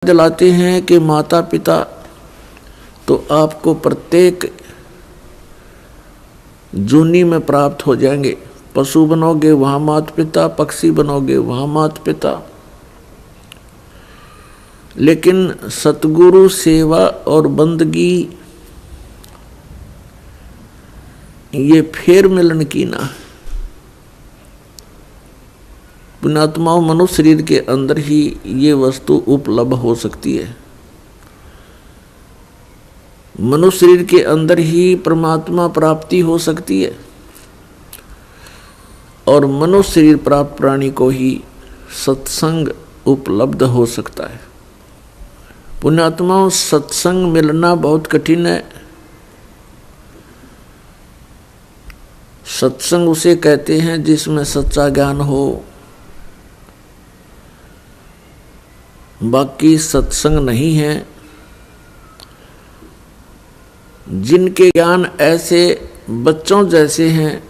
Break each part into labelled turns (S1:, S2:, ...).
S1: दिलाते हैं कि माता पिता तो आपको प्रत्येक जूनी में प्राप्त हो जाएंगे। पशु बनोगे वहाँ माता पिता, पक्षी बनोगे वहाँ माता पिता, लेकिन सतगुरु सेवा और बंदगी ये फेर मिलन की ना। पुण्यात्माओं, मनुष्य शरीर के अंदर ही ये वस्तु उपलब्ध हो सकती है। मनुष्य शरीर के अंदर ही परमात्मा प्राप्ति हो सकती है और मनुष्य शरीर प्राप्त प्राणी को ही सत्संग उपलब्ध हो सकता है। पुण्यात्माओं, सत्संग मिलना बहुत कठिन है। सत्संग उसे कहते हैं जिसमें सच्चा ज्ञान हो। बाकी सत्संग नहीं है। जिनके ज्ञान ऐसे बच्चों जैसे हैं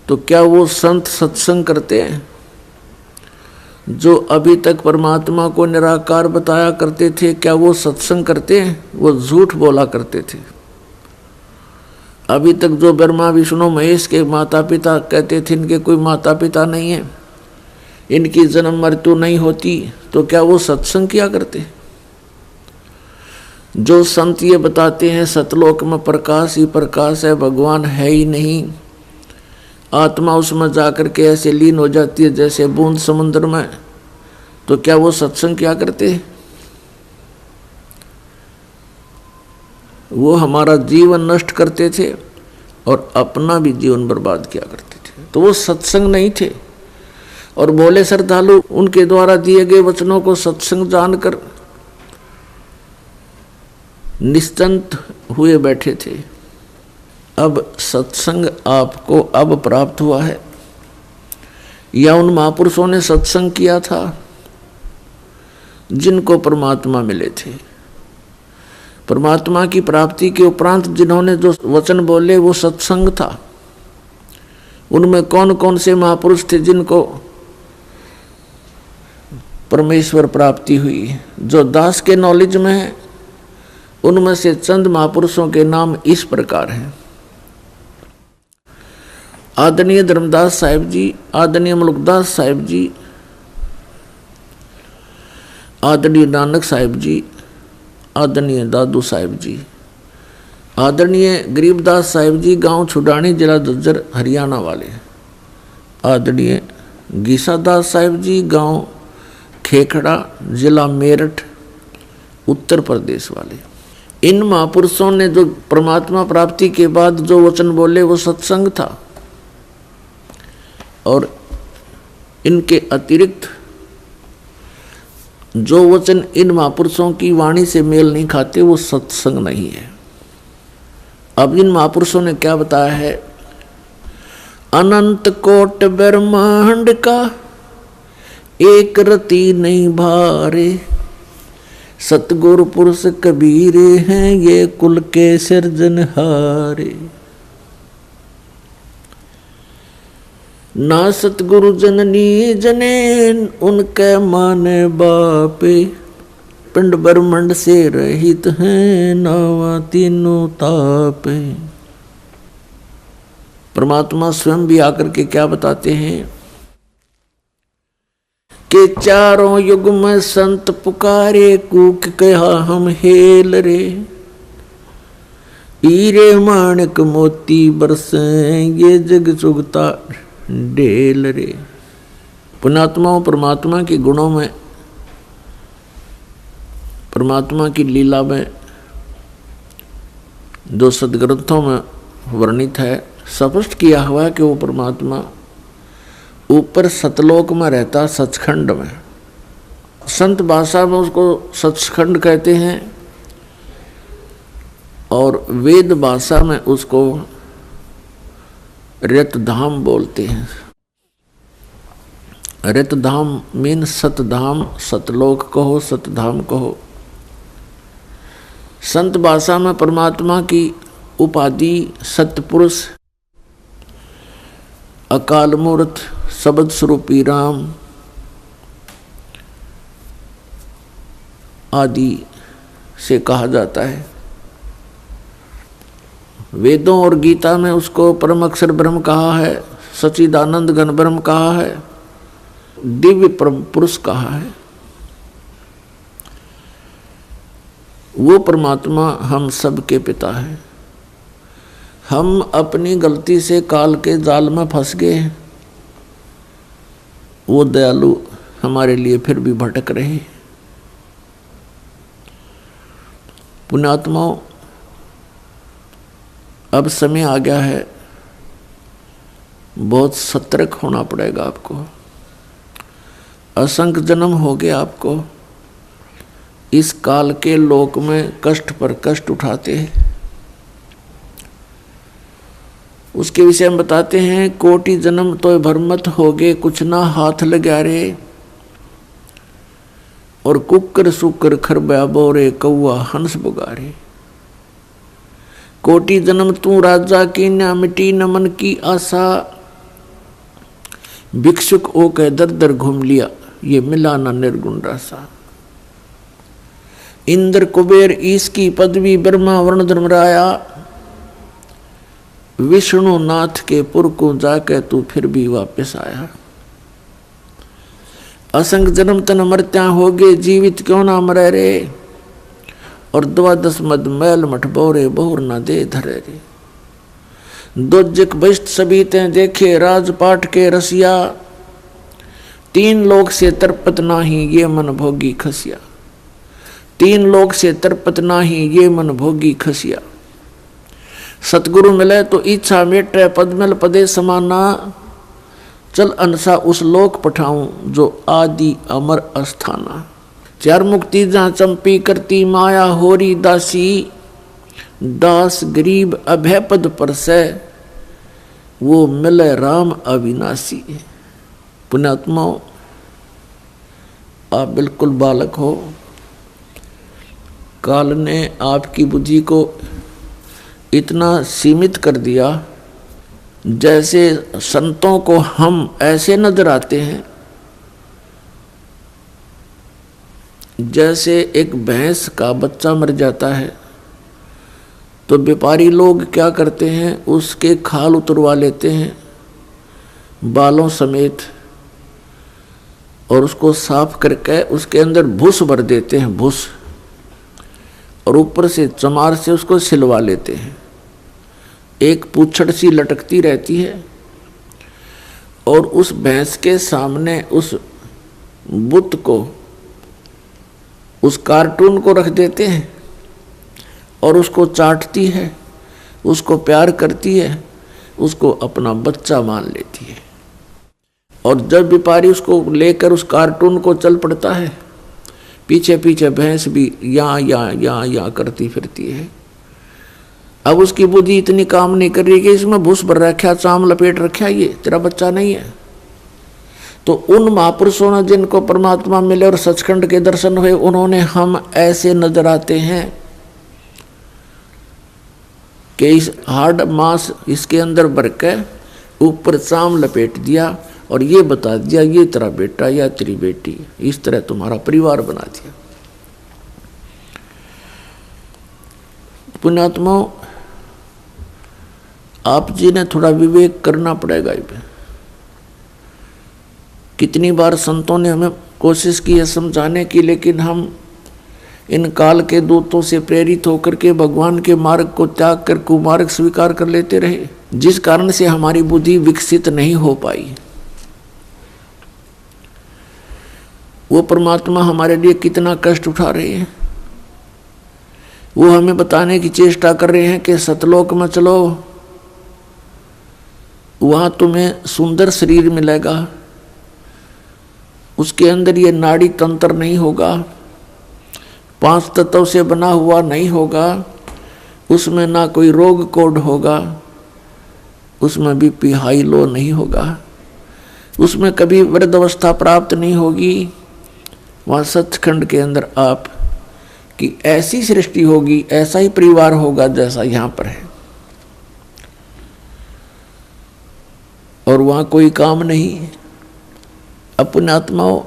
S1: तो क्या वो संत सत्संग करते हैं? जो अभी तक परमात्मा को निराकार बताया करते थे, क्या वो सत्संग करते हैं? वो झूठ बोला करते थे। अभी तक जो ब्रह्मा विष्णु महेश के माता पिता कहते थे इनके कोई माता पिता नहीं है, इनकी जन्म मृत्यु नहीं होती, तो क्या वो सत्संग किया करते? जो संत ये बताते हैं सतलोक में प्रकाश ही प्रकाश है, भगवान है ही नहीं, आत्मा उसमें जाकर के ऐसे लीन हो जाती है जैसे बूंद समुद्र में, तो क्या वो सत्संग किया करते? वो हमारा जीवन नष्ट करते थे और अपना भी जीवन बर्बाद किया करते थे, तो वो सत्संग नहीं थे। और बोले श्रद्धालु उनके द्वारा दिए गए वचनों को सत्संग जानकर निश्चिंत हुए बैठे थे। अब सत्संग आपको अब प्राप्त हुआ है या उन महापुरुषों ने सत्संग किया था जिनको परमात्मा मिले थे? परमात्मा की प्राप्ति के उपरांत जिन्होंने जो वचन बोले वो सत्संग था। उनमें कौन कौन से महापुरुष थे जिनको परमेश्वर प्राप्ति हुई? जो दास के नॉलेज में है उनमें से चंद महापुरुषों के नाम इस प्रकार हैं। आदरणीय धर्मदास साहिब जी, आदरणीय मुलुकदास साहिब जी, आदरणीय नानक साहिब जी, आदरणीय दादू साहिब जी, आदरणीय गरीबदास साहिब जी, गांव छुडानी, जिला झज्जर, हरियाणा वाले, आदरणीय गीसादास साहिब जी, गांव खेखड़ा, जिला मेरठ, उत्तर प्रदेश वाले। इन महापुरुषों ने जो परमात्मा प्राप्ति के बाद जो वचन बोले वो सत्संग था, और इनके अतिरिक्त जो वचन इन महापुरुषों की वाणी से मेल नहीं खाते वो सत्संग नहीं है। अब इन महापुरुषों ने क्या बताया है? अनंत कोट ब्रह्मांड का एक रति नहीं भारे, सतगुरु पुरुष कबीर हैं ये कुल के सिरजनहारे। ना सतगुरु जननी जने उनके माने बापे, पिंड ब्रह्मंड से रहित हैं नावा तीनों तापे। परमात्मा स्वयं भी आकर के क्या बताते हैं कि चारों युग में संत पुकारे, कूक कहा हम हेल रे, हीरे माणिक मोती बरसे ये जग चुगता डेल रे। पुण्यात्माओं, परमात्मा के गुणों में, परमात्मा की लीला में जो सदग्रंथों में वर्णित है, स्पष्ट किया हुआ है कि वो परमात्मा ऊपर सतलोक में रहता, सचखंड में। संत भाषा में उसको सचखंड कहते हैं और वेद भाषा में उसको रतधाम बोलते हैं। रतधाम मीन सतधाम, सतलोक कहो, सतधाम कहो। संत भाषा में परमात्मा की उपाधि सतपुरुष, अकाल मूर्त, शब्द स्वरूपी राम, आदि से कहा जाता है। वेदों और गीता में उसको परम अक्षर ब्रह्म कहा है, सच्चिदानंद घन ब्रह्म कहा है, दिव्य परम पुरुष कहा है। वो परमात्मा हम सब के पिता है। हम अपनी गलती से काल के जाल में फंस गए हैं। वो दयालु हमारे लिए फिर भी भटक रहे। पुण्यात्माओं, अब समय आ गया है, बहुत सतर्क होना पड़ेगा आपको। असंख्य जन्म हो गए आपको इस काल के लोक में कष्ट पर कष्ट उठाते हैं। उसके विषय में बताते हैं, कोटि जन्म तो भरमत हो गए, कुछ ना हाथ लगा रे। और कुकर सुकर खरबा बोरे, कौआ हंस बुगारे। कोटि जन्म तू राजा की, न मिटी न मन की आशा। भिक्षुक ओ के दर दर घूम लिया, ये मिला न निर्गुण रासा। इंद्र कुबेर ईश की पदवी, ब्रह्मा वर्ण धर्मराया। विष्णु नाथ के पुर को जाके तू फिर भी वापस आया। असंग जन्म तन मरत्या हो गए, जीवित क्यों ना मरे रे। और 12 मद मैल मठ बोरे, बहुर ना दे धरे रे। दोजक बहिष्ट सभी ते देखे, राजपाट के रसिया। 3 लोक से तरपत नाही, ये मन भोगी खसिया। 3 लोक से तरपत नाही, ये मन भोगी खसिया। सतगुरु मिले तो इच्छा मेटे, पदमल पदे समाना। चल अनसा उस लोक पठाऊं, जो आदि अमर अस्थाना। 4 मुक्ति जहाँ चंपी करती, माया होरी दासी। दास गरीब अभय पद पर से, वो मिले राम अविनाशी। पुण्यात्माओं, आप बिल्कुल बालक हो। काल ने आपकी बुद्धि को इतना सीमित कर दिया, जैसे संतों को हम ऐसे नजर आते हैं जैसे एक भैंस का बच्चा मर जाता है तो व्यापारी लोग क्या करते हैं, उसके खाल उतरवा लेते हैं बालों समेत, और उसको साफ करके उसके अंदर भूस भर देते हैं, भूस, और ऊपर से चमार से उसको सिलवा लेते हैं। एक पूंछड़ सी लटकती रहती है, और उस भैंस के सामने उस बुत को, उस कार्टून को रख देते हैं, और उसको चाटती है, उसको प्यार करती है, उसको अपना बच्चा मान लेती है। और जब व्यापारी उसको लेकर उस कार्टून को चल पड़ता है, पीछे पीछे भैंस भी या करती फिरती है। अब उसकी बुद्धि इतनी काम नहीं कर रही कि इसमें भूस भर रखा, चाम लपेट रखा, ये तेरा बच्चा नहीं है। तो उन महापुरुषों ने जिनको परमात्मा मिले और सचखंड के दर्शन हुए, उन्होंने हम ऐसे नजर आते हैं कि इस हार्ड मांस इसके अंदर भर के ऊपर चाम लपेट दिया और ये बता दिया ये तेरा बेटा या तेरी बेटी, इस तरह तुम्हारा परिवार बना दिया। पुण्यात्माओं, आप जी ने थोड़ा विवेक करना पड़ेगा। कितनी बार संतों ने हमें कोशिश की है समझाने की, लेकिन हम इन काल के दूतों से प्रेरित होकर के भगवान के मार्ग को त्याग कर कुमार्ग स्वीकार कर लेते रहे, जिस कारण से हमारी बुद्धि विकसित नहीं हो पाई। वो परमात्मा हमारे लिए कितना कष्ट उठा रहे हैं। वो हमें बताने की चेष्टा कर रहे हैं कि सतलोक में चलो, वहां तुम्हें सुंदर शरीर मिलेगा, उसके अंदर ये नाड़ी तंत्र नहीं होगा, 5 तत्व से बना हुआ नहीं होगा, उसमें ना कोई रोग कोड होगा, उसमें बीपी हाई लो नहीं होगा, उसमें कभी वृद्धावस्था प्राप्त नहीं होगी। वहाँ सचखंड के अंदर आप की ऐसी सृष्टि होगी, ऐसा ही परिवार होगा जैसा यहाँ पर है, और वहाँ कोई काम नहीं। अपने आत्माओं,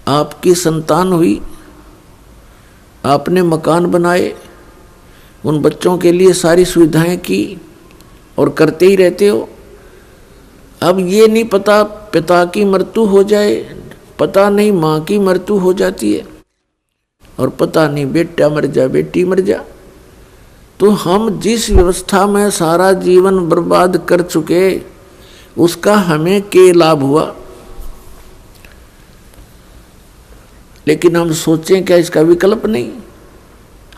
S1: आपकी संतान हुई, आपने मकान बनाए, उन बच्चों के लिए सारी सुविधाएं की और करते ही रहते हो। अब ये नहीं पता पिता की मृत्यु हो जाए, पता नहीं माँ की मृत्यु हो जाती है, और पता नहीं बेटा मर जा बेटी मर जा। तो हम जिस व्यवस्था में सारा जीवन बर्बाद कर चुके, उसका हमें क्या लाभ हुआ? लेकिन हम सोचें क्या इसका विकल्प नहीं?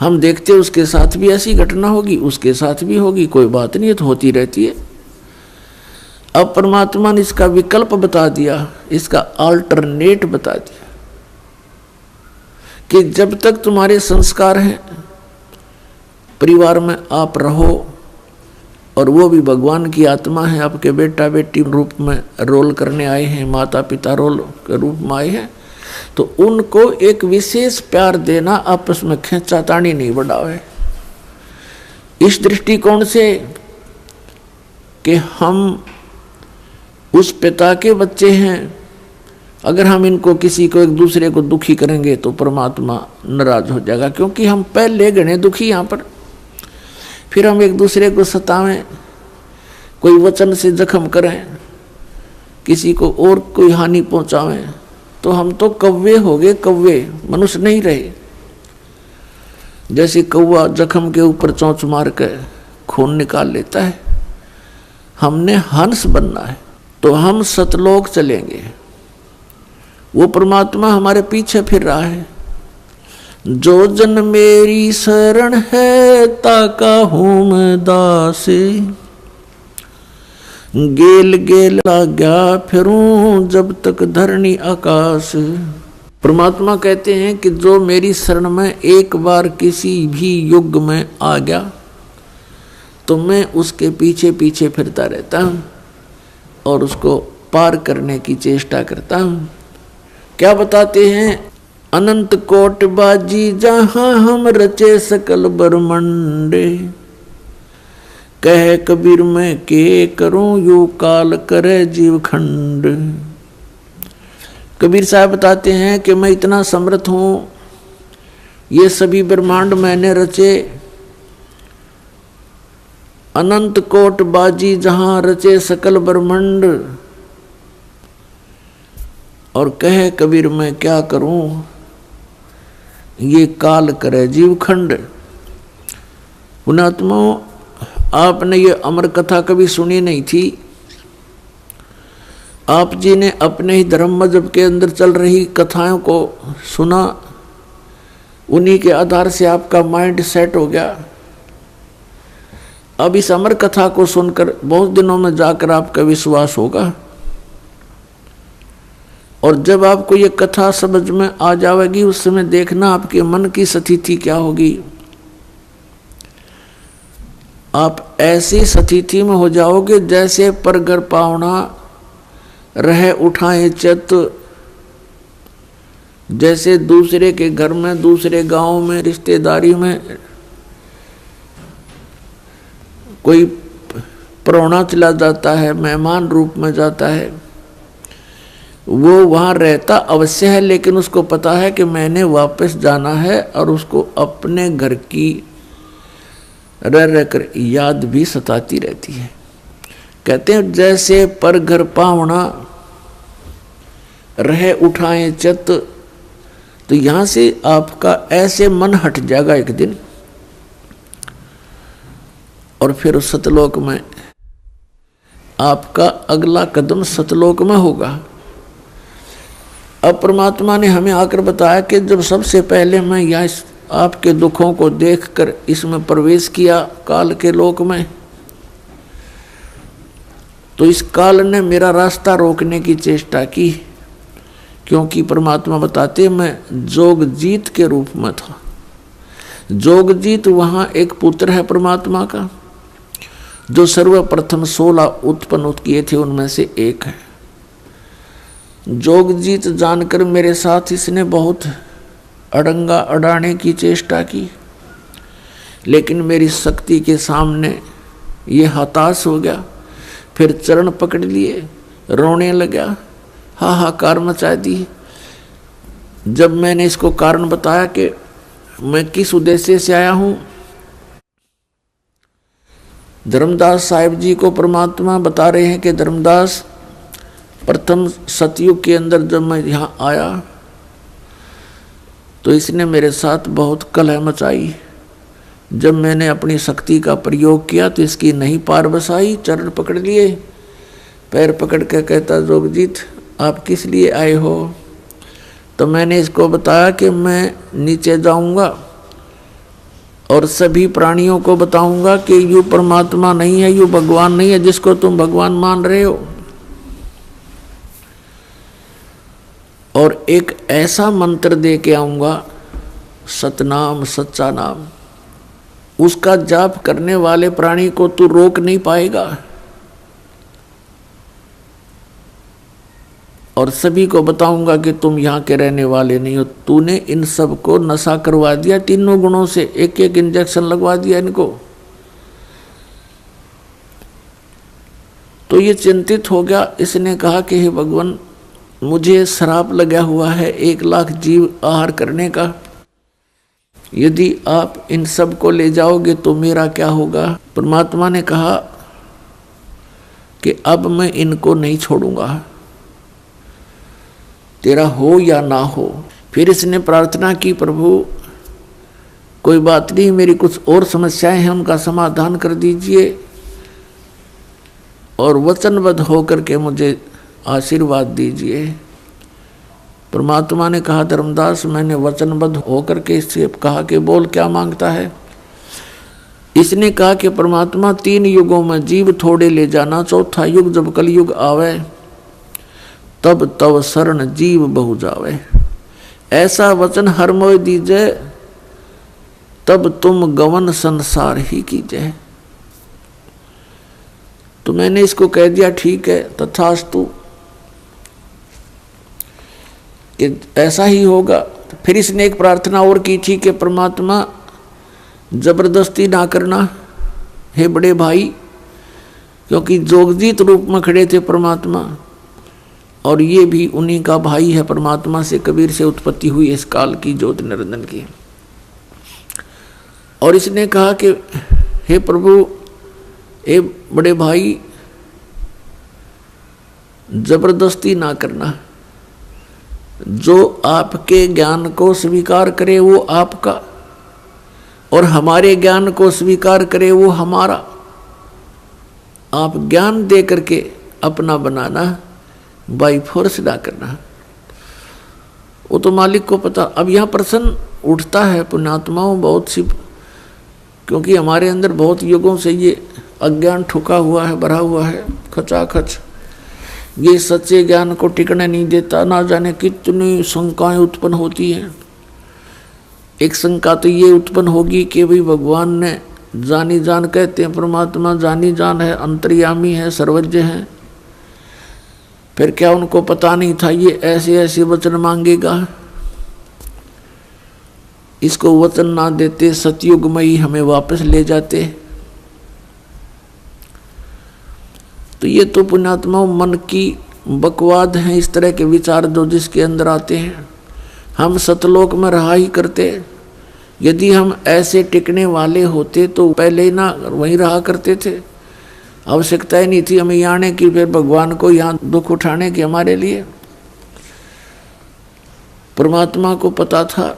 S1: हम देखते उसके साथ भी ऐसी घटना होगी, उसके साथ भी होगी, कोई बात नहीं, तो होती रहती है। अब परमात्मा ने इसका विकल्प बता दिया, इसका अल्टरनेट बता दिया कि जब तक तुम्हारे संस्कार हैं, परिवार में आप रहो, और वो भी भगवान की आत्मा है, आपके बेटा बेटी रूप में रोल करने आए हैं, माता पिता रोल के रूप में आए हैं, तो उनको एक विशेष प्यार देना, आपस में खींचातानी नहीं बढ़ावे। इस दृष्टिकोण से कि हम उस पिता के बच्चे हैं, अगर हम इनको किसी को एक दूसरे को दुखी करेंगे तो परमात्मा नाराज हो जाएगा, क्योंकि हम पहले गणे दुखी यहाँ पर। फिर हम एक दूसरे को सतावें, कोई वचन से जख्म करें, किसी को और कोई हानि पहुंचावें, तो हम तो कौवे हो गए, कौवे, मनुष्य नहीं रहे। जैसे कौवा जख्म के ऊपर चोंच मार के खून निकाल लेता है, हमने हंस बनना है, तो हम सतलोक चलेंगे। वो परमात्मा हमारे पीछे फिर रहा है। जो जन मेरी शरण है, ताका हूं मैं दासे, गेल गेल लाग्या फिरूं जब तक धरनी आकाश। परमात्मा कहते हैं कि जो मेरी शरण में एक बार किसी भी युग में आ गया, तो मैं उसके पीछे पीछे फिरता रहता हूं और उसको पार करने की चेष्टा करता हूं। क्या बताते हैं? अनंत कोट बाजी जहां हम रचे सकल ब्रह्मंडे, कह कबीर मैं के करूं यू काल करे जीव खंड। कबीर साहब बताते हैं कि मैं इतना समर्थ हूं, ये सभी ब्रह्मांड मैंने रचे, अनंत कोट बाजी जहां रचे सकल ब्रह्मांड, और कहे कबीर मैं क्या करूं ये काल करे जीव खंड। पुणात्माओं, आपने ये अमर कथा कभी सुनी नहीं थी। आप जी ने अपने ही धर्म मजहब के अंदर चल रही कथाओं को सुना, उन्हीं के आधार से आपका माइंड सेट हो गया। अब इस अमर कथा को सुनकर बहुत दिनों में जाकर आपका विश्वास होगा, और जब आपको ये कथा समझ में आ जाएगी, उस समय देखना आपके मन की स्थिति क्या होगी। आप ऐसी स्थिति में हो जाओगे जैसे परगर पावना रह उठाए चित, जैसे दूसरे के घर में, दूसरे गांव में, रिश्तेदारी में कोई परौना चला जाता है, मेहमान रूप में जाता है, वो वहाँ रहता अवश्य है, लेकिन उसको पता है कि मैंने वापस जाना है, और उसको अपने घर की रह रहकर याद भी सताती रहती है। कहते हैं जैसे पर घर पावना रह उठाए चित, तो यहाँ से आपका ऐसे मन हट जाएगा एक दिन, और फिर सतलोक में आपका अगला कदम सतलोक में होगा। अब परमात्मा ने हमें आकर बताया कि जब सबसे पहले मैं यहाँ आपके दुखों को देखकर इसमें प्रवेश किया काल के लोक में, तो इस काल ने मेरा रास्ता रोकने की चेष्टा की, क्योंकि परमात्मा बताते मैं जोगजीत के रूप में था। जोगजीत वहाँ एक पुत्र है परमात्मा का, जो सर्वप्रथम 16 उत्पन्न किए थे उनमें से एक है। जोगजीत जानकर मेरे साथ इसने बहुत अड़ंगा अड़ाने की चेष्टा की, लेकिन मेरी शक्ति के सामने ये हताश हो गया। फिर चरण पकड़ लिए, रोने लगा, हाहाकार मचा दी। जब मैंने इसको कारण बताया कि मैं किस उद्देश्य से आया हूँ। धर्मदास साहिब जी को परमात्मा बता रहे हैं कि धर्मदास, प्रथम सतयुग के अंदर जब मैं यहाँ आया तो इसने मेरे साथ बहुत कलह मचाई। जब मैंने अपनी शक्ति का प्रयोग किया तो इसकी नहीं पार बसाई। चरण पकड़ लिए, पैर पकड़ के कहता, जोगजीत आप किस लिए आए हो। तो मैंने इसको बताया कि मैं नीचे जाऊंगा और सभी प्राणियों को बताऊंगा कि यू परमात्मा नहीं है, यू भगवान नहीं है जिसको तुम भगवान मान रहे हो। और एक ऐसा मंत्र दे के आऊंगा, सतनाम, सच्चा नाम, उसका जाप करने वाले प्राणी को तू रोक नहीं पाएगा। और सभी को बताऊंगा कि तुम यहाँ के रहने वाले नहीं हो। तूने इन सब को नशा करवा दिया, तीनों गुणों से एक एक इंजेक्शन लगवा दिया इनको। तो ये चिंतित हो गया। इसने कहा कि हे भगवान, मुझे श्राप लगा हुआ है 1 लाख जीव आहार करने का। यदि आप इन सब को ले जाओगे तो मेरा क्या होगा। परमात्मा ने कहा कि अब मैं इनको नहीं छोड़ूंगा, तेरा हो या ना हो। फिर इसने प्रार्थना की, प्रभु कोई बात नहीं, मेरी कुछ और समस्याएं हैं, उनका समाधान कर दीजिए और वचनबद्ध होकर के मुझे आशीर्वाद दीजिए। परमात्मा ने कहा, धर्मदास मैंने वचनबद्ध होकर के इससे कहा कि बोल क्या मांगता है। इसने कहा कि परमात्मा 3 युगों में जीव थोड़े ले जाना, चौथा युग जब कलयुग आवे तब तव शरण जीव बहु जावे। ऐसा वचन हर मोय दीजिए, तब तुम गवन संसार ही कीजिए। तो मैंने इसको कह दिया ठीक है, तथास्तु, कि ऐसा ही होगा। फिर इसने एक प्रार्थना और की थी कि परमात्मा जबरदस्ती ना करना हे बड़े भाई, क्योंकि जोगजीत रूप में खड़े थे परमात्मा और ये भी उन्हीं का भाई है। परमात्मा से कबीर से उत्पत्ति हुई इस काल की ज्योति निरंजन की। और इसने कहा कि हे प्रभु, ए बड़े भाई, जबरदस्ती ना करना। जो आपके ज्ञान को स्वीकार करे वो आपका, और हमारे ज्ञान को स्वीकार करे वो हमारा। आप ज्ञान दे करके अपना बनाना, बाई फोर्स ना करना। वो तो मालिक को पता। अब यहाँ प्रश्न उठता है पुण्यात्माओं बहुत सी, क्योंकि हमारे अंदर बहुत युगों से ये अज्ञान ठुका हुआ है, भरा हुआ है खचाखच। ये सच्चे ज्ञान को टिकने नहीं देता। ना जाने कितनी शंकाएं उत्पन्न होती हैं। एक शंका तो ये उत्पन्न होगी कि भाई भगवान ने जानी जान, कहते हैं परमात्मा जानी जान है, अंतर्यामी है, सर्वज्ञ है, फिर क्या उनको पता नहीं था ये ऐसे ऐसे वचन मांगेगा। इसको वचन ना देते सतयुग में ही हमें वापस ले जाते। तो ये तो पुण्यात्मा मन की बकवाद हैं, इस तरह के विचार जो जिसके अंदर आते हैं। हम सतलोक में रहा ही करते। यदि हम ऐसे टिकने वाले होते तो पहले ही ना वहीं रहा करते थे। आवश्यकता ही नहीं थी हमें यहाँ आने की, फिर भगवान को यहाँ दुख उठाने की हमारे लिए। परमात्मा को पता था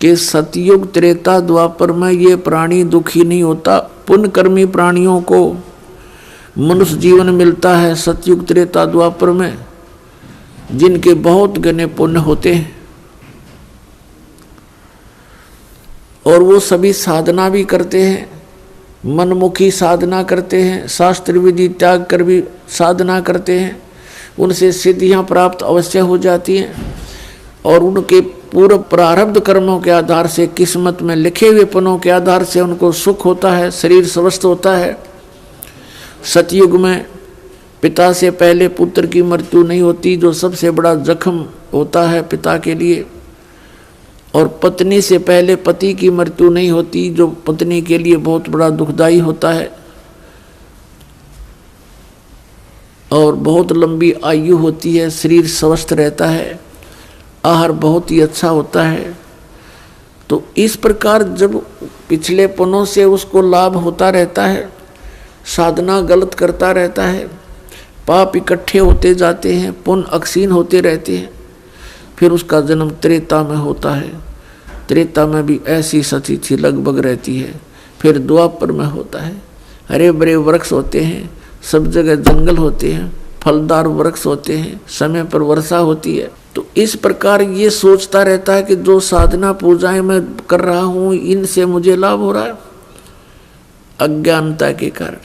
S1: कि सतयुग त्रेता द्वापर में ये प्राणी दुखी नहीं होता। पुण्यकर्मी प्राणियों को मनुष्य जीवन मिलता है सतयुग त्रेता द्वापर में, जिनके बहुत घने पुण्य होते हैं और वो सभी साधना भी करते हैं, मनमुखी साधना करते हैं, शास्त्र विधि त्याग कर भी साधना करते हैं। उनसे सिद्धियां प्राप्त अवश्य हो जाती हैं और उनके पूर्व प्रारब्ध कर्मों के आधार से, किस्मत में लिखे हुए पनों के आधार से उनको सुख होता है, शरीर स्वस्थ होता है। सतयुग में पिता से पहले पुत्र की मृत्यु नहीं होती, जो सबसे बड़ा जख्म होता है पिता के लिए। और पत्नी से पहले पति की मृत्यु नहीं होती, जो पत्नी के लिए बहुत बड़ा दुखदाई होता है। और बहुत लंबी आयु होती है, शरीर स्वस्थ रहता है, आहार बहुत ही अच्छा होता है। तो इस प्रकार जब पिछले पुनों से उसको लाभ होता रहता है, साधना गलत करता रहता है, पाप इकट्ठे होते जाते हैं, पुण्य अक्षीण होते रहते हैं, फिर उसका जन्म त्रेता में होता है। त्रेता में भी ऐसी सती थी लगभग रहती है। फिर द्वापर में होता है, हरे भरे वृक्ष होते हैं, सब जगह जंगल होते हैं, फलदार वृक्ष होते हैं, समय पर वर्षा होती है। तो इस प्रकार ये सोचता रहता है कि जो साधना पूजाएं मैं कर रहा हूँ इनसे मुझे लाभ हो रहा है, अज्ञानता के कारण।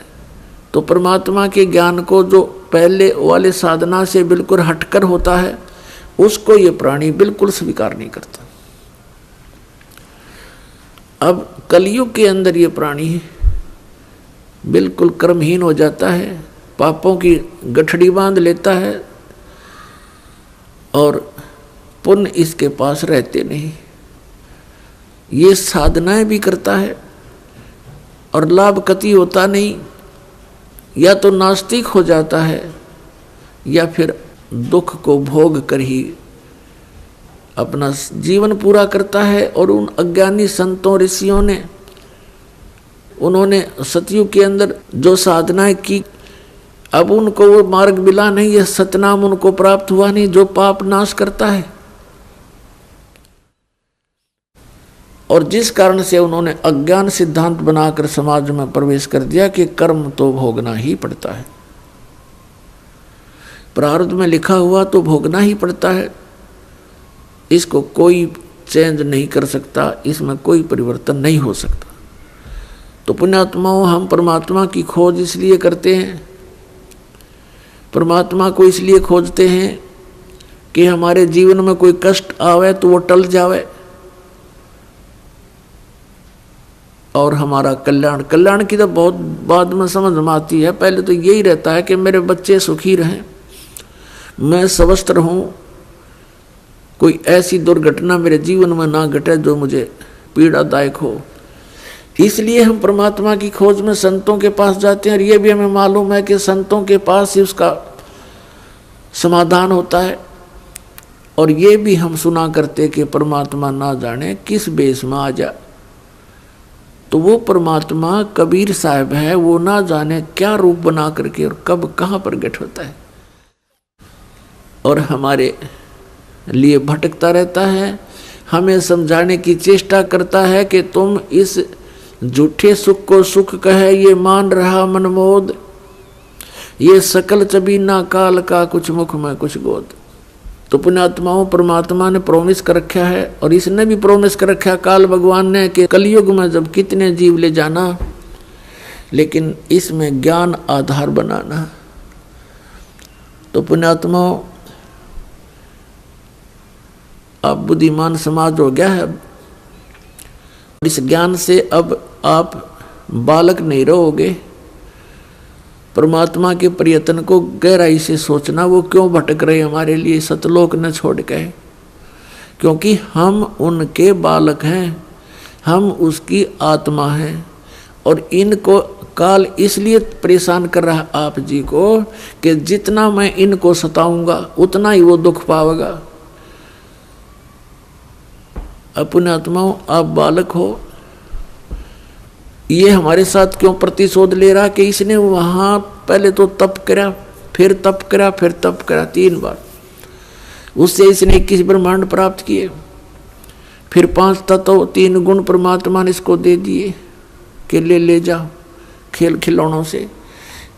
S1: तो परमात्मा के ज्ञान को जो पहले वाले साधना से बिल्कुल हटकर होता है उसको ये प्राणी बिल्कुल स्वीकार नहीं करता। अब कलयुग के अंदर ये प्राणी बिल्कुल कर्महीन हो जाता है, पापों की गठड़ी बांध लेता है और पुण्य इसके पास रहते नहीं। ये साधनाएं भी करता है और लाभ कति होता नहीं, या तो नास्तिक हो जाता है या फिर दुख को भोग कर ही अपना जीवन पूरा करता है। और उन अज्ञानी संतों ऋषियों ने, उन्होंने सतयुग के अंदर जो साधनाएं की, अब उनको वो मार्ग मिला नहीं, यह सतनाम उनको प्राप्त हुआ नहीं जो पाप नाश करता है। और जिस कारण से उन्होंने अज्ञान सिद्धांत बनाकर समाज में प्रवेश कर दिया कि कर्म तो भोगना ही पड़ता है, प्रारब्ध में लिखा हुआ तो भोगना ही पड़ता है, इसको कोई चेंज नहीं कर सकता, इसमें कोई परिवर्तन नहीं हो सकता। तो पुण्यात्माओं, हम परमात्मा की खोज इसलिए करते हैं, परमात्मा को इसलिए खोजते हैं कि हमारे जीवन में कोई कष्ट आवे तो वो टल जावे और हमारा कल्याण। कल्याण की तो बहुत बाद में समझ में आती है, पहले तो यही रहता है कि मेरे बच्चे सुखी रहें, मैं स्वस्थ रहूं, कोई ऐसी दुर्घटना मेरे जीवन में ना घटे जो मुझे पीड़ादायक हो। इसलिए हम परमात्मा की खोज में संतों के पास जाते हैं और ये भी हमें मालूम है कि संतों के पास ही उसका समाधान होता है। और ये भी हम सुना करते कि परमात्मा ना जाने किस बेस में आ जा, तो वो परमात्मा कबीर साहब है, वो ना जाने क्या रूप बना करके और कब कहाँ प्रकट होता है और हमारे लिए भटकता रहता है, हमें समझाने की चेष्टा करता है कि तुम इस झूठे सुख को सुख कहे ये मान रहा मनमोद, ये सकल चबीना काल का कुछ मुख में कुछ गोद। तो पुण्यात्माओं, परमात्मा ने प्रोमिस कर रखा है और इसने भी प्रोमिस कर रखा है काल भगवान ने कि कलयुग में जब कितने जीव ले जाना, लेकिन इसमें ज्ञान आधार बनाना। तो पुण्यात्माओं, अब बुद्धिमान समाज हो गया है, इस ज्ञान से अब आप बालक नहीं रहोगे। परमात्मा के प्रयत्न को गहराई से सोचना, वो क्यों भटक रहे हमारे लिए सतलोक न छोड़ के, क्योंकि हम उनके बालक हैं, हम उसकी आत्मा हैं। और इनको काल इसलिए परेशान कर रहा आप जी को कि जितना मैं इनको सताऊंगा उतना ही वो दुख पावेगा। अपने आत्माओं, आप बालक हो, ये हमारे साथ क्यों प्रतिशोध ले रहा कि इसने वहां पहले तो तप करा, फिर तप करा, फिर तप करा, 3 बार, उससे इसने 21 ब्रह्मांड प्राप्त किए, फिर 5 तत्व 3 गुण परमात्मा ने इसको दे दिए कि ले जाओ खेल खिलौनों से।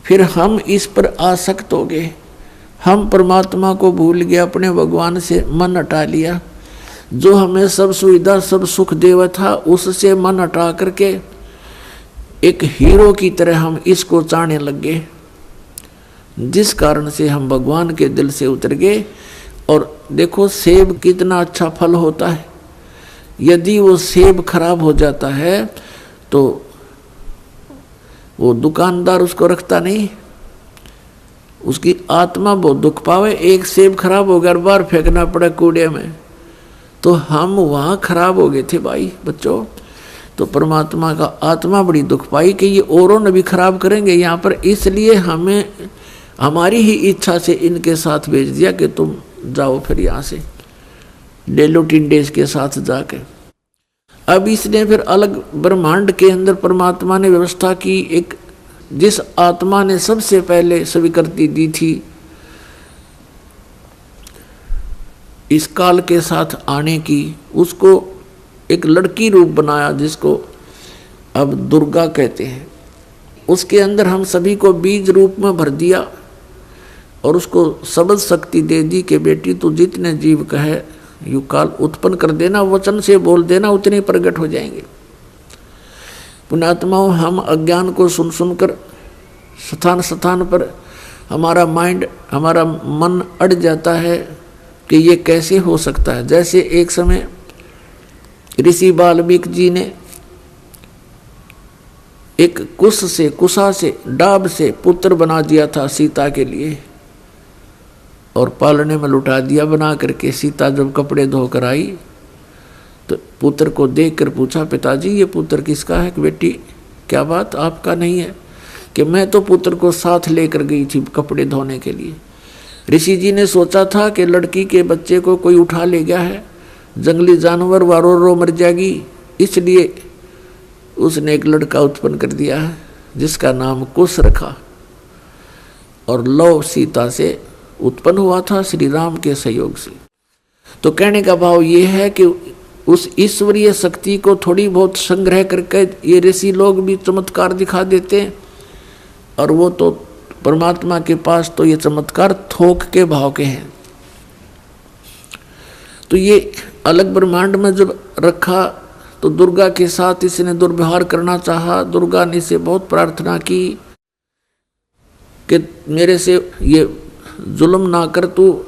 S1: फिर हम इस पर आसक्त हो गए, हम परमात्मा को भूल गए, अपने भगवान से मन हटा लिया, जो हमें सब सुविधा सब सुख देवा था उससे मन हटा करके एक हीरो की तरह हम इसको चाहने लग गए, जिस कारण से हम भगवान के दिल से उतर गए। और देखो सेब कितना अच्छा फल होता है, यदि वो सेब खराब हो जाता है तो वो दुकानदार उसको रखता नहीं, उसकी आत्मा बहुत दुख पावे। एक सेब खराब हो गया, बार फेंकना पड़ा कूड़े में, तो हम वहाँ खराब हो गए थे भाई बच्चों। तो परमात्मा का आत्मा बड़ी दुख पाई कि ये औरों ने भी खराब करेंगे यहाँ पर, इसलिए हमें हमारी ही इच्छा से इनके साथ भेज दिया कि तुम जाओ फिर यहाँ से डेलो टिंडेस के साथ जाके। अब इसने फिर अलग ब्रह्मांड के अंदर परमात्मा ने व्यवस्था की, एक जिस आत्मा ने सबसे पहले स्वीकृति दी थी इस काल के साथ आने की, उसको एक लड़की रूप बनाया जिसको अब दुर्गा कहते हैं। उसके अंदर हम सभी को बीज रूप में भर दिया और उसको शब्द शक्ति दे दी कि बेटी तू जितने जीव कहे यू काल उत्पन्न कर देना, वचन से बोल देना, उतने प्रकट हो जाएंगे। पुण्यात्माओं, हम अज्ञान को सुन सुनकर स्थान स्थान पर हमारा माइंड, हमारा मन अड़ जाता है कि ये कैसे हो सकता है। जैसे एक समय ऋषि वाल्मीकि जी ने एक कुशा से डाब से पुत्र बना दिया था सीता के लिए और पालने में लुटा दिया बना करके। सीता जब कपड़े धोकर आई तो पुत्र को देखकर पूछा, पिताजी ये पुत्र किसका है? कि बेटी क्या बात, आपका नहीं है? कि मैं तो पुत्र को साथ लेकर गई थी कपड़े धोने के लिए। ऋषि जी ने सोचा था कि लड़की के बच्चे को कोई उठा ले गया है, जंगली जानवर वारो रो मर जाएगी, इसलिए उसने एक लड़का उत्पन्न कर दिया है जिसका नाम कुश रखा और लव सीता से उत्पन्न हुआ था श्री राम के सहयोग से। तो कहने का भाव ये है कि उस ईश्वरीय शक्ति को थोड़ी बहुत संग्रह करके ये ऋषि लोग भी चमत्कार दिखा देते हैं, और वो तो परमात्मा के पास तो ये चमत्कार थोक के भाव के हैं। तो ये अलग ब्रह्मांड में जब रखा तो दुर्गा के साथ इसने दुर्व्यवहार करना चाहा। दुर्गा ने इसे बहुत प्रार्थना की कि मेरे से ये जुल्म ना कर, तू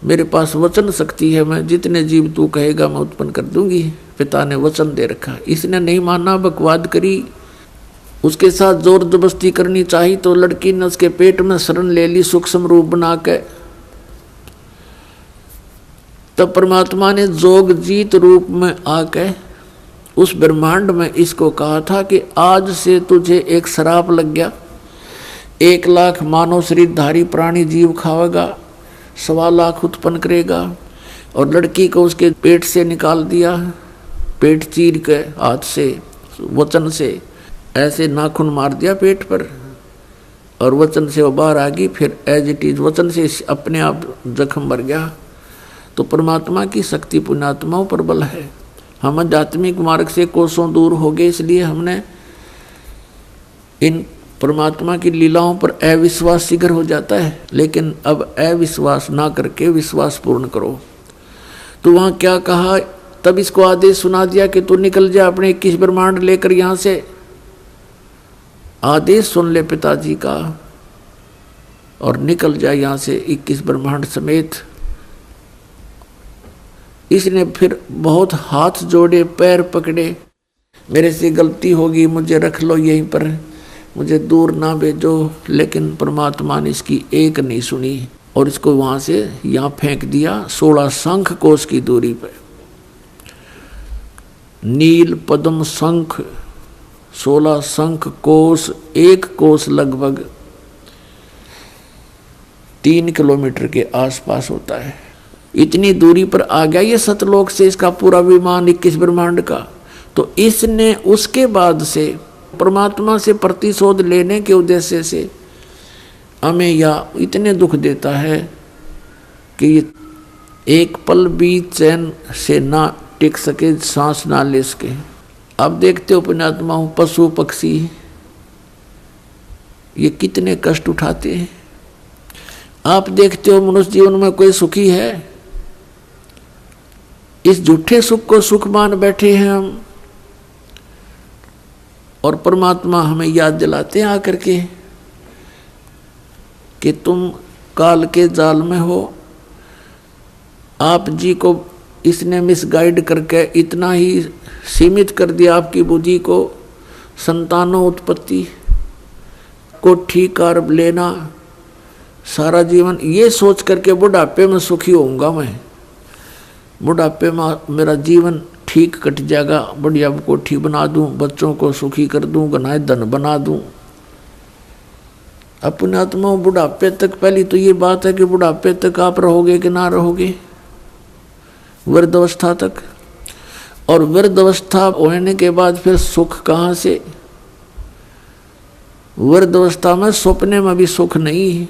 S1: मेरे पास वचन शक्ति है, मैं जितने जीव तू कहेगा मैं उत्पन्न कर दूंगी। पिता ने वचन दे रखा, इसने नहीं माना, बकवाद करी, उसके साथ जोर जबरदस्ती करनी चाहिए तो लड़की ने उसके पेट में शरण ले ली सूक्ष्म रूप बना के। तब परमात्मा ने जोग जीत रूप में आके उस ब्रह्मांड में इसको कहा था कि आज से तुझे एक श्राप लग गया, 1 लाख मानव शरीरधारी प्राणी जीव खावेगा, 1.25 लाख उत्पन्न करेगा। और लड़की को उसके पेट से निकाल दिया, पेट चीर के हाथ से वचन से ऐसे नाखून मार दिया पेट पर और वचन से वो बाहर आ गई। फिर एज इट इज वचन से अपने आप जख्म भर गया। तो परमात्मा की शक्ति पुण्यात्माओं पर बल है। हम आध्यात्मिक मार्ग से कोसों दूर हो गए, इसलिए हमने इन परमात्मा की लीलाओं पर अविश्वास शीघ्र हो जाता है। लेकिन अब अविश्वास ना करके विश्वास पूर्ण करो। तो वहाँ क्या कहा, तब इसको आदेश सुना दिया कि तू निकल जा अपने 21 ब्रह्मांड लेकर यहाँ से। आदेश सुन ले पिताजी का और निकल जा यहाँ से 21 ब्रह्मांड समेत। इसने फिर बहुत हाथ जोड़े, पैर पकड़े, मेरे से गलती होगी, मुझे रख लो यहीं पर, मुझे दूर ना भेजो। लेकिन परमात्मा ने इसकी एक नहीं सुनी और इसको वहाँ से यहाँ फेंक दिया 16 शंख कोश की दूरी पर। नील पद्म शंख 16 शंख कोश, 1 कोश लगभग 3 किलोमीटर के आसपास होता है। इतनी दूरी पर आ गया ये सतलोक से इसका पूरा विमान 21 ब्रह्मांड का। तो इसने उसके बाद से परमात्मा से प्रतिशोध लेने के उद्देश्य से हमें या इतने दुख देता है कि एक पल भी चैन से ना टिक सके, सांस ना ले सके। अब देखते हो पुण्यात्माओं, पशु पक्षी ये कितने कष्ट उठाते हैं। आप देखते हो मनुष्य जीवन में कोई सुखी है? इस झूठे सुख को सुख मान बैठे हैं हम। और परमात्मा हमें याद दिलाते हैं आकर के कि तुम काल के जाल में हो। आप जी को इसने मिसगाइड करके इतना ही सीमित कर दिया आपकी बुद्धि को, संतानों उत्पत्ति, कोठी कार लेना, सारा जीवन ये सोच करके बुढ़ापे में सुखी होऊंगा मैं, बुढ़ापे में मेरा जीवन ठीक कट जाएगा, बढ़िया कोठी बना दूं, बच्चों को सुखी कर दूं, गनाए धन बना दूं। अपने आत्मा बुढ़ापे तक, पहली तो ये बात है कि बुढ़ापे तक आप रहोगे कि ना रहोगे, वृद्धावस्था तक। और वृद्ध अवस्था होने के बाद फिर सुख कहाँ से? वृद्ध अवस्था में सपने में भी सुख नहीं है।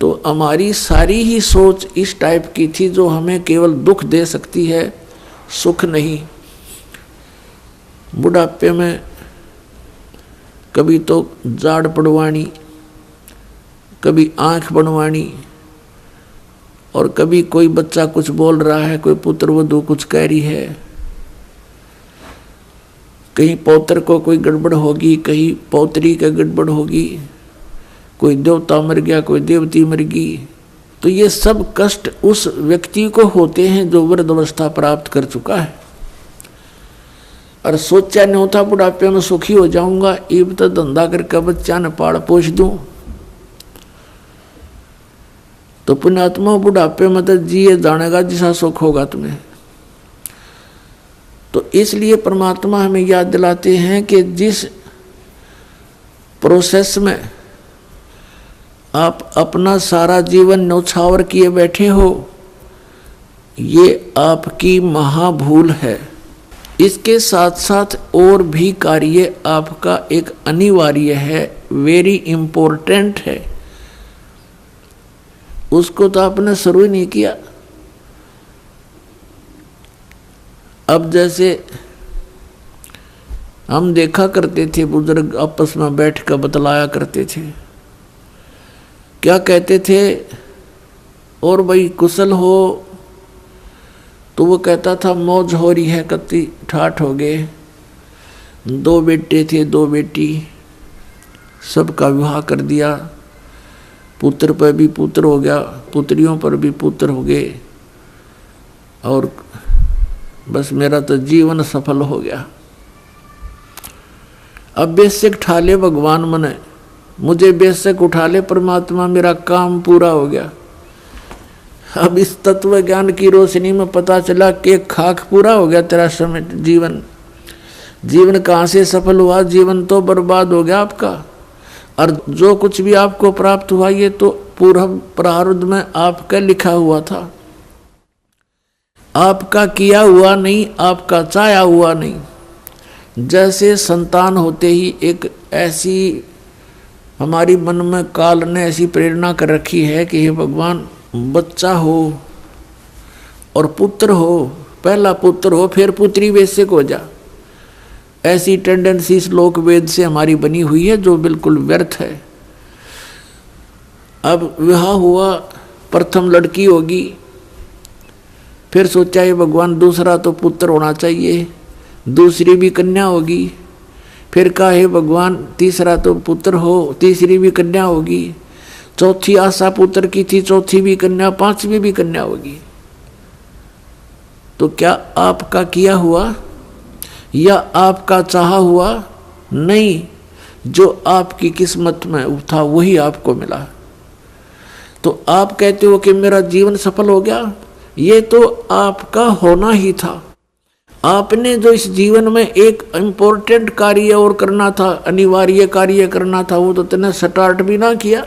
S1: तो हमारी सारी ही सोच इस टाइप की थी जो हमें केवल दुख दे सकती है, सुख नहीं। बुढ़ापे में कभी तो जाड़ पड़वानी, कभी आंख बनवानी, और कभी कोई बच्चा कुछ बोल रहा है, कोई पुत्र वधू कुछ कह रही है, कहीं पौत्र को कोई गड़बड़ होगी, कहीं पौत्री का गड़बड़ होगी, कोई देवता मर गया, कोई देवती मर गई। तो ये सब कष्ट उस व्यक्ति को होते हैं जो वृद्ध अवस्था प्राप्त कर चुका है। और सोचा नहीं होता बुढ़ापे में सुखी हो जाऊंगा, इब तो धंधा करके बच्चा ने पाल पोष दूं। तो पुण्यात्मा बुढ़ापे में तो जिए जानेगा जिसा सुख होगा तुम्हें। तो इसलिए परमात्मा हमें याद दिलाते हैं कि जिस प्रोसेस में आप अपना सारा जीवन न्यौछावर किए बैठे हो, ये आपकी महाभूल है। इसके साथ साथ और भी कार्य आपका एक अनिवार्य है, वेरी इंपॉर्टेंट है। उसको तो आपने शुरू ही नहीं किया। अब जैसे हम देखा करते थे, बुजुर्ग आपस में बैठ कर बतलाया करते थे, क्या कहते थे, और भाई कुशल हो? तो वो कहता था मौज हो रही है, कत्ती ठाठ हो गए, 2 बेटे थे 2 बेटी, सबका विवाह कर दिया, पुत्र पर भी पुत्र हो गया, पुत्रियों पर भी पुत्र हो गए, और बस मेरा तो जीवन सफल हो गया। अब बेशक उठा ले भगवान मने, मुझे बेशक उठा ले परमात्मा, मेरा काम पूरा हो गया। अब इस तत्व ज्ञान की रोशनी में पता चला कि खाक पूरा हो गया तेरा समय, जीवन कहाँ से सफल हुआ? जीवन तो बर्बाद हो गया आपका। और जो कुछ भी आपको प्राप्त हुआ ये तो पूर्व प्रारब्ध में आपका लिखा हुआ था, आपका किया हुआ नहीं, आपका चाहा हुआ नहीं। जैसे संतान होते ही एक ऐसी हमारी मन में काल ने ऐसी प्रेरणा कर रखी है कि हे भगवान बच्चा हो और पुत्र हो, पहला पुत्र हो फिर पुत्री वैश्यक हो जा। ऐसी टेंडेंसी श्लोक वेद से हमारी बनी हुई है जो बिल्कुल व्यर्थ है। अब विवाह हुआ, प्रथम लड़की होगी, फिर सोचा ये भगवान दूसरा तो पुत्र होना चाहिए, दूसरी भी कन्या होगी, फिर कहा हे भगवान तीसरा तो पुत्र हो, तीसरी भी कन्या होगी, चौथी आशा पुत्र की थी, चौथी भी कन्या, पांचवी भी कन्या होगी। तो क्या आपका किया हुआ या आपका चाहा हुआ? नहीं, जो आपकी किस्मत में था वही आपको मिला। तो आप कहते हो कि मेरा जीवन सफल हो गया, ये तो आपका होना ही था। आपने जो इस जीवन में एक इम्पोर्टेंट कार्य और करना था, अनिवार्य कार्य करना था, वो तो तुमने स्टार्ट भी ना किया।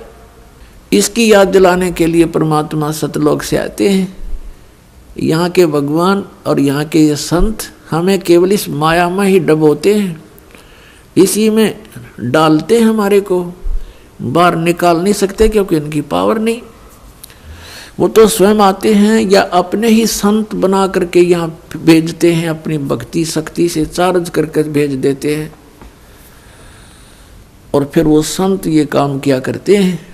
S1: इसकी याद दिलाने के लिए परमात्मा सतलोक से आते हैं। यहाँ के भगवान और यहाँ के ये संत हमें केवल इस माया में ही डबोते हैं, इसी में डालते हैं, हमारे को बाहर निकाल नहीं सकते क्योंकि इनकी पावर नहीं। वो तो स्वयं आते हैं या अपने ही संत बना करके यहाँ भेजते हैं, अपनी भक्ति शक्ति से चार्ज करके भेज देते हैं, और फिर वो संत ये काम किया करते हैं।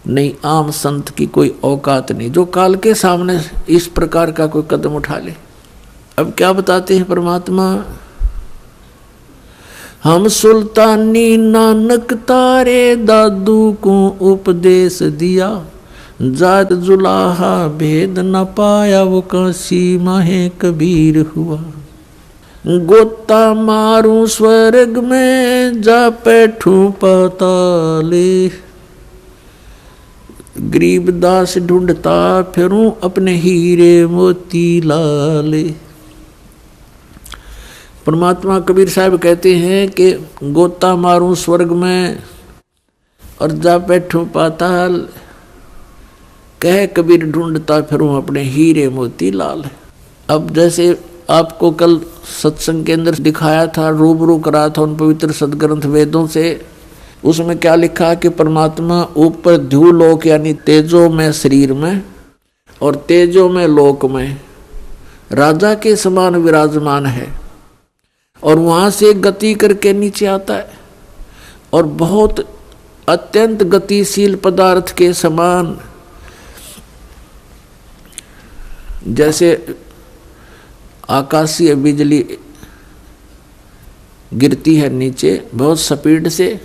S1: नहीं, आम संत की कोई औकात नहीं जो काल के सामने इस प्रकार का कोई कदम उठा ले। अब क्या बताते हैं परमात्मा, हम सुल्तानी नानक तारे दादू को उपदेश दिया, जात जुलाहा भेद न पाया वो काशी माहे कबीर हुआ। गोता मारू स्वर्ग में जा बैठूं पाताले, गरीबदास ढूंढता फिरूं अपने हीरे मोती लाले। परमात्मा कबीर साहब कहते हैं कि गोता मारूं स्वर्ग में और जा बैठूं पाताल, कह कबीर ढूंढता फिरूं अपने हीरे मोती लाल। अब जैसे आपको कल सत्संग के अंदर दिखाया था, रूबरू करा था उन पवित्र सदग्रंथ वेदों से। उसमें क्या लिखा कि परमात्मा ऊपर ध्युलोक यानी तेजो में शरीर में और तेजो में लोक में राजा के समान विराजमान है, और वहां से गति करके नीचे आता है और बहुत अत्यंत गतिशील पदार्थ के समान, जैसे आकाशीय बिजली गिरती है नीचे बहुत स्पीड से,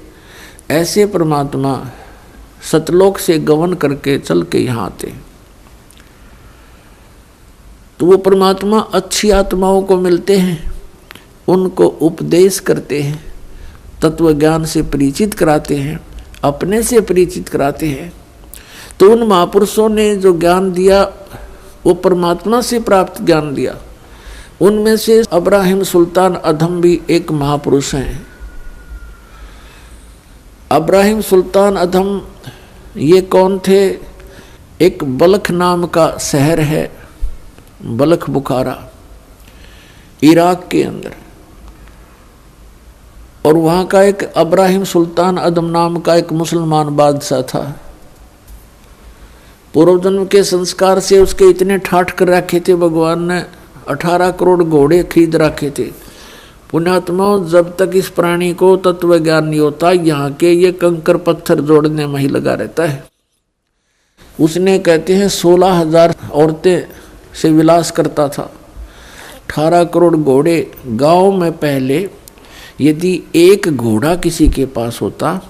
S1: ऐसे परमात्मा सतलोक से गमन करके चल के यहाँ आते। तो वो परमात्मा अच्छी आत्माओं को मिलते हैं, उनको उपदेश करते हैं, तत्व ज्ञान से परिचित कराते हैं, अपने से परिचित कराते हैं। तो उन महापुरुषों ने जो ज्ञान दिया वो परमात्मा से प्राप्त ज्ञान दिया। उनमें से अब्राहिम सुल्तान अधम भी एक महापुरुष हैं। अब्राहिम सुल्तान अधम ये कौन थे? एक बल्ख नाम का शहर है, बल्ख बुखारा, इराक के अंदर, और वहाँ का एक अब्राहिम सुल्तान अदम नाम का एक मुसलमान बादशाह था। पूर्व जन्म के संस्कार से उसके इतने ठाठ कर रखे थे, भगवान ने 18 करोड़ घोड़े खरीद रखे थे। पुण्यात्माओं, जब तक इस प्राणी को तत्व ज्ञान नहीं होता, यहाँ के ये कंकर पत्थर जोड़ने में ही लगा रहता है। उसने कहते हैं 16,000 औरतें से विलास करता था, 18 करोड़ घोड़े। गांव में पहले यदि एक घोड़ा किसी के पास होता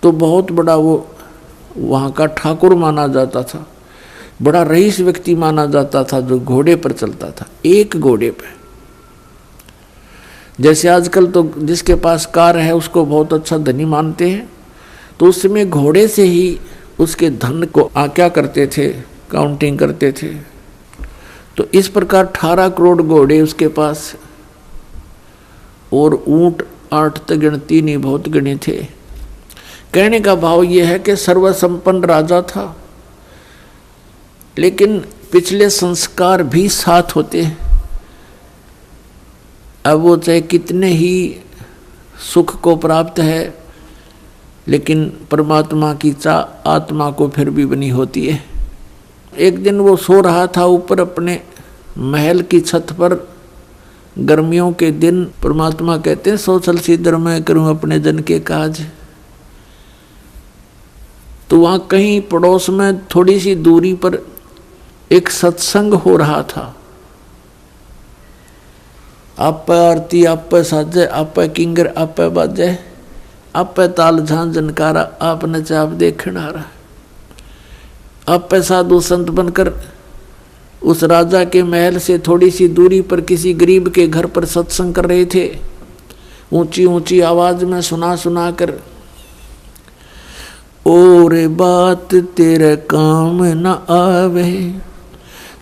S1: तो बहुत बड़ा वो वहाँ का ठाकुर माना जाता था, बड़ा रईस व्यक्ति माना जाता था जो घोड़े पर चलता था, एक घोड़े पे। जैसे आजकल तो जिसके पास कार है उसको बहुत अच्छा धनी मानते हैं, तो उस समय घोड़े से ही उसके धन को क्या करते थे, काउंटिंग करते थे। तो इस प्रकार 18 करोड़ घोड़े उसके पास, और ऊंट 8 तक गिनती नहीं, बहुत गिने थे। कहने का भाव यह है कि सर्वसंपन्न राजा था, लेकिन पिछले संस्कार भी साथ होते हैं। अब वो चाहे कितने ही सुख को प्राप्त है, लेकिन परमात्मा की चाह आत्मा को फिर भी बनी होती है। एक दिन वो सो रहा था ऊपर अपने महल की छत पर, गर्मियों के दिन। परमात्मा कहते हैं सोचल सिद्धर मैं करूं अपने जन के काज। तो वहां कहीं पड़ोस में थोड़ी सी दूरी पर एक सत्संग हो रहा था। आप आरती, आप साजे, आप किंगर, आप बाजे, आप ताल झां जनकारा, आप नचाप देखण आ रहा। आप साधु संत बनकर उस राजा के महल से थोड़ी सी दूरी पर किसी गरीब के घर पर सत्संग कर रहे थे, ऊंची ऊंची आवाज में सुना सुना कर। और बात तेरे काम न आवे,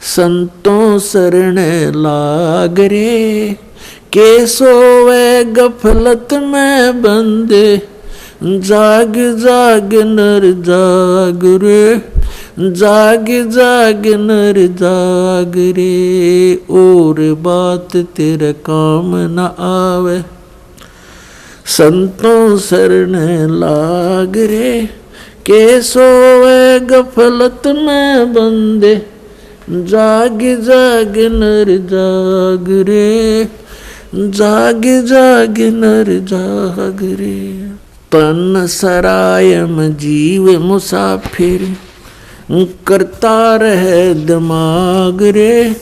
S1: संतों शरण लाग रे, के सोवे गफलत में बंदे, जाग जाग नर जाग रे, जाग जाग नर जाग रे। और बात तेरे काम न आवे, संतों शरण लाग रे, के सोवे गफलत में बंदे, जाग जाग नर जाग रे, जाग जाग नर जाग रे। तन सरायम जीव मुसाफिर, करता रहे दिमाग रे।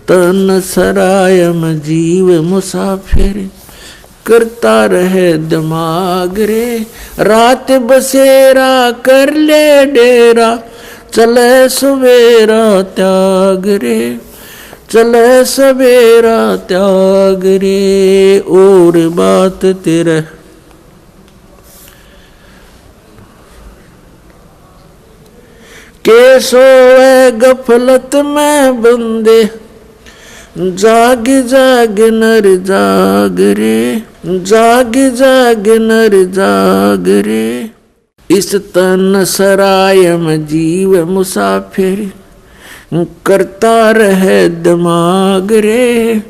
S1: तन सरायम जीव मुसाफिर, करता रहे दिमाग रे। रात बसेरा कर ले डेरा, चले सवेरा त्याग रे, चले सवेरा त्याग रे। और बात तेरे के सोए गफलत में बंदे, जाग जाग नर जाग रे, जाग जाग नर जाग रे। इस तन सरायम जीव मुसाफिर, करता रहे दिमाग रे।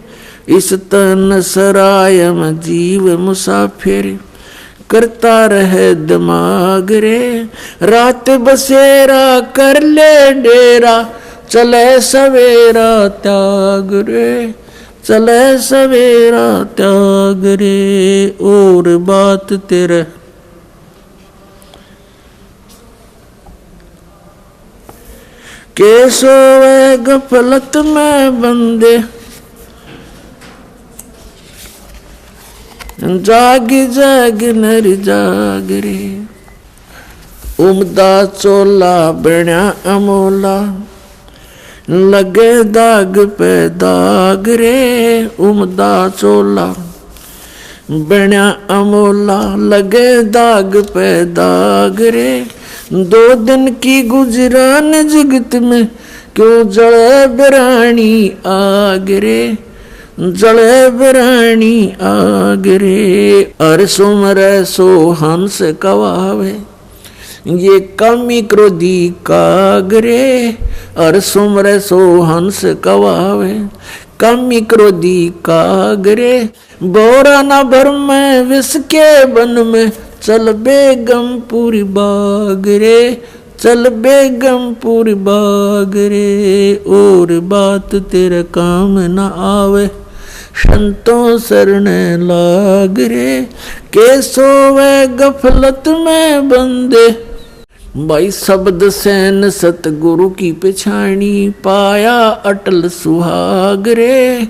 S1: इस तन सराय में जीव मुसाफिर करता रहे दिमाग रे। रात बसेरा कर ले डेरा चले सवेरा त्याग रे, चले सवेरा त्याग रे। और बात तेरे के सोए गफलत में बंदे जाग जाग नर जाग रे। उमदा चोला बण्या अमोला लगे दाग पे दाग रे। उमदा चोला बण्या अमोला लगे दाग पे दाग रे। 2 दिन की गुजरान जगत में क्यों जले बिरानी आग रे, जले बिरानी आग रे। अर सुमरे सो हंस कवावे ये कमी क्रोधी कागरे। अर सुमरे सो हंस कवावे कमी क्रोधी कागरे। बोरा न भर में विष के बन में चल बेगमपुरी बाग रे, चल बेगमपुरी बाग रे। और बात तेरे काम न आवे संतों शरण लाग रे। के सोवे गफलत में बंदे भाई शब्द सैन सतगुरु की पिछाणी पाया अटल सुहाग रे।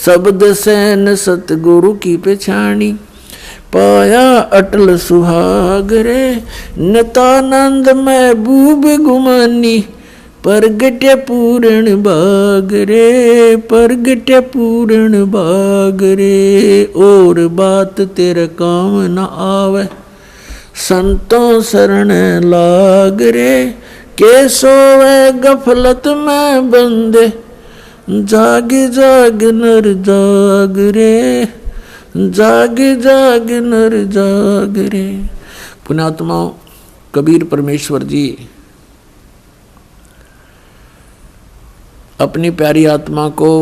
S1: शब्द सैन सतगुरु की पिछाणी पाया अटल सुहाग रे। नितानंद महबूब गुमानी परगट्य पूर्ण बाग रे, परगट्य पूर्ण बाग रे। और बात तेरे काम न आवे संतों शरण लाग रे। के सोवे गफलत में बंदे जाग जाग नर जाग रे, जाग जाग नर जाग रे। पुण्यात्मा कबीर परमेश्वर जी अपनी प्यारी आत्मा को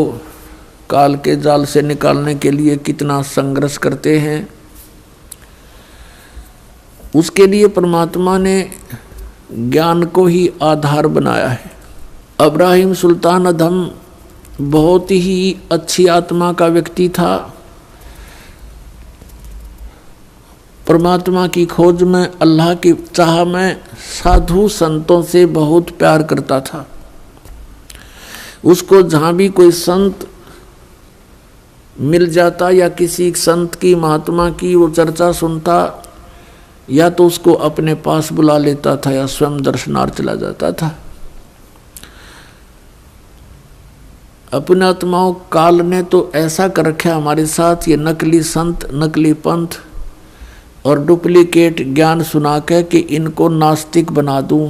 S1: काल के जाल से निकालने के लिए कितना संघर्ष करते हैं। उसके लिए परमात्मा ने ज्ञान को ही आधार बनाया है। इब्राहिम सुल्तान अधम बहुत ही अच्छी आत्मा का व्यक्ति था। परमात्मा की खोज में, अल्लाह की चाह में साधु संतों से बहुत प्यार करता था। उसको जहाँ भी कोई संत मिल जाता या किसी संत की महात्मा की वो चर्चा सुनता, या तो उसको अपने पास बुला लेता था या स्वयं दर्शनार्थ चला जाता था। अपने आत्माओं काल ने तो ऐसा कर रखा हमारे साथ, ये नकली संत, नकली पंथ और डुप्लीकेट ज्ञान सुना के कि इनको नास्तिक बना दूं।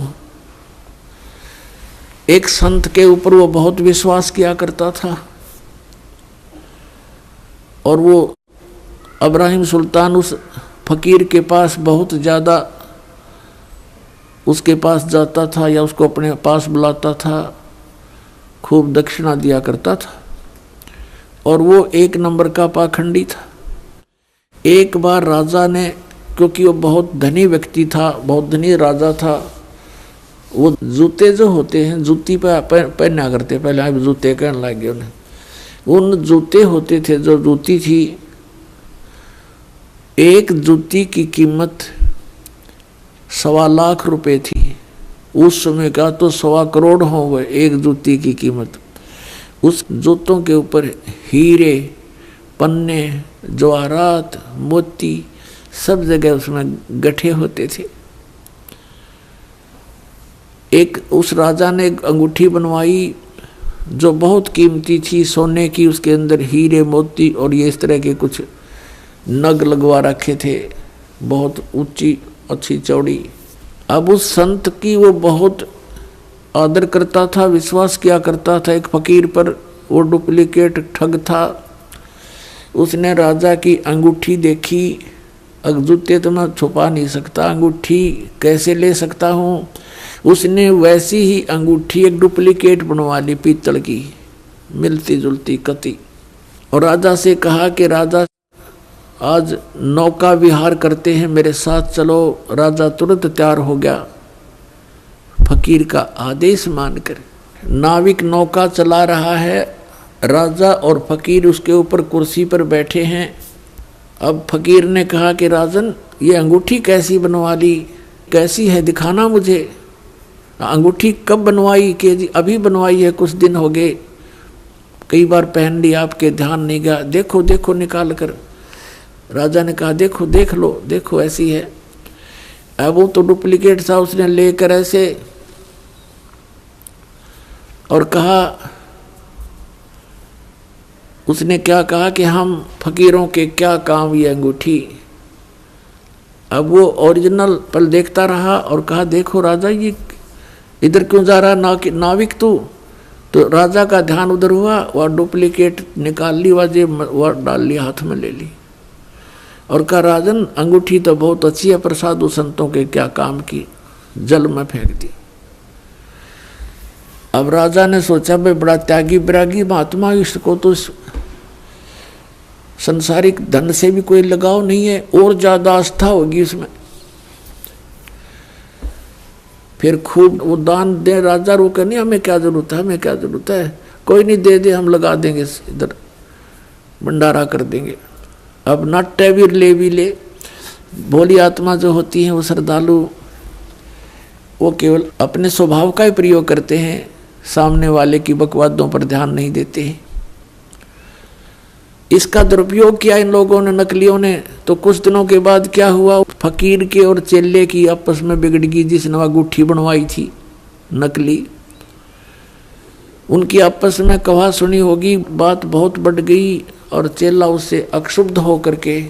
S1: एक संत के ऊपर वो बहुत विश्वास किया करता था और वो इब्राहिम सुल्तान उस फकीर के पास बहुत ज़्यादा उसके पास जाता था या उसको अपने पास बुलाता था, खूब दक्षिणा दिया करता था। और वो 1 नंबर का पाखंडी था। एक बार राजा ने, क्योंकि वो बहुत धनी व्यक्ति था, बहुत धनी राजा था, वो जूते जो होते हैं जूती पे पहना करते, पहले आप जूते कहने लग गए उन्हें। उन जूते होते थे, जो जूती थी, एक जूती की कीमत 1.25 लाख रुपए थी। उस समय का तो 1.25 करोड़ हो गए एक जूती की कीमत। उस जूतों के ऊपर हीरे, पन्ने, जवाहरात, मोती सब जगह उसमें गठे होते थे। एक उस राजा ने एक अंगूठी बनवाई जो बहुत कीमती थी, सोने की, उसके अंदर हीरे, मोती और ये इस तरह के कुछ नग लगवा रखे थे, बहुत ऊंची, अच्छी, चौड़ी। अब उस संत की वो बहुत आदर करता था, विश्वास किया करता था एक फकीर पर। वो डुप्लीकेट ठग था। उसने राजा की अंगूठी देखी। जूते तो मैं छुपा नहीं सकता, अंगूठी कैसे ले सकता हूँ। उसने वैसी ही अंगूठी एक डुप्लीकेट बनवा ली, पीतल की, मिलती जुलती कती। और राजा से कहा कि राजा आज नौका विहार करते हैं, मेरे साथ चलो। राजा तुरंत तैयार हो गया फकीर का आदेश मानकर। नाविक नौका चला रहा है, राजा और फकीर उसके ऊपर कुर्सी पर बैठे हैं। अब फकीर ने कहा कि राजन, ये अंगूठी कैसी बनवा ली, कैसी है, दिखाना मुझे। अंगूठी कब बनवाई? कि जी अभी बनवाई है, कुछ दिन हो गए, कई बार पहन ली, आपके ध्यान नहीं गया, देखो देखो निकाल कर। राजा ने कहा देखो देख लो, देखो ऐसी है। अब वो तो डुप्लीकेट था, उसने लेकर ऐसे और कहा, उसने क्या कहा कि हम फकीरों के क्या काम ये अंगूठी। अब वो ओरिजिनल पर देखता रहा और कहा देखो राजा, ये इधर क्यों जा रहा नाविक तू? तो राजा का ध्यान उधर हुआ, वह डुप्लीकेट निकाल ली, वह डाल ली, हाथ में ले ली और कहा राजन, अंगूठी तो बहुत अच्छी है पर साधु संतों के क्या काम की, जल में फेंक दी। अब राजा ने सोचा भाई बड़ा त्यागी विरागी महात्मा, इसको तो संसारिक धन से भी कोई लगाव नहीं है, और ज्यादा आस्था होगी इसमें। फिर खूब वो दान दे। राजा रोके नहीं, हमें क्या जरूरत है, हमें क्या जरूरत है, कोई नहीं, दे दे, हम लगा देंगे, इधर भंडारा कर देंगे। अब नाट्य भी ले भोली आत्मा जो होती है, वो श्रद्धालु, वो केवल अपने स्वभाव का ही प्रयोग करते हैं, सामने वाले की बकवादों पर ध्यान नहीं देते हैं। इसका दुरुपयोग किया इन लोगों ने, नकलियों ने। तो कुछ दिनों के बाद क्या हुआ, फकीर के और चेले की आपस में बिगड़ गई, जिसने वह अंगूठी बनवाई थी नकली। उनकी आपस में कहा सुनी होगी, बात बहुत बढ़ गई और चेला उससे अक्षुब्ध होकर के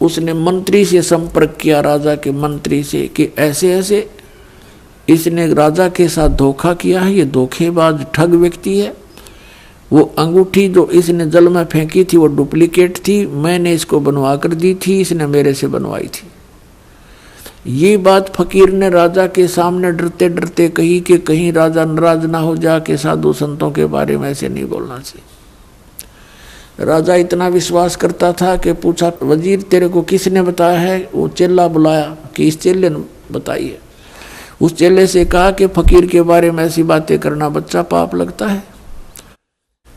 S1: उसने मंत्री से संपर्क किया, राजा के मंत्री से, कि ऐसे ऐसे इसने राजा के साथ धोखा किया है, ये धोखेबाज ठग व्यक्ति है। वो अंगूठी जो इसने जल में फेंकी थी वो डुप्लीकेट थी, मैंने इसको बनवा कर दी थी, इसने मेरे से बनवाई थी। ये बात फकीर ने राजा के सामने डरते डरते कही कि कहीं राजा नाराज ना हो जा के साधु संतों के बारे में ऐसे नहीं बोलना चाहिए। राजा इतना विश्वास करता था कि पूछा, वजीर तेरे को किसने बताया है? वो चेला बुलाया कि इस चेले ने बताई है। उस चेले से कहा कि फकीर के बारे में ऐसी बातें करना बच्चा पाप लगता है।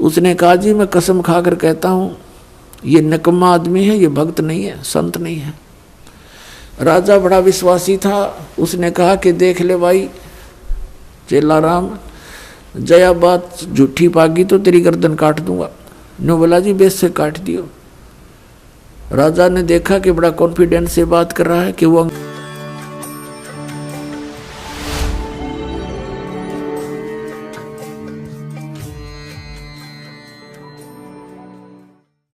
S1: उसने कहा जी मैं कसम खाकर कहता हूँ ये निकम्मा आदमी है, ये भक्त नहीं है, संत नहीं है। राजा बड़ा विश्वासी था, उसने कहा कि देख ले भाई चेला राम, जया बात झूठी पागी तो तेरी गर्दन काट दूंगा। नो बोला जी बेस से काट दियो। राजा ने देखा कि बड़ा कॉन्फिडेंस से बात कर रहा है कि वो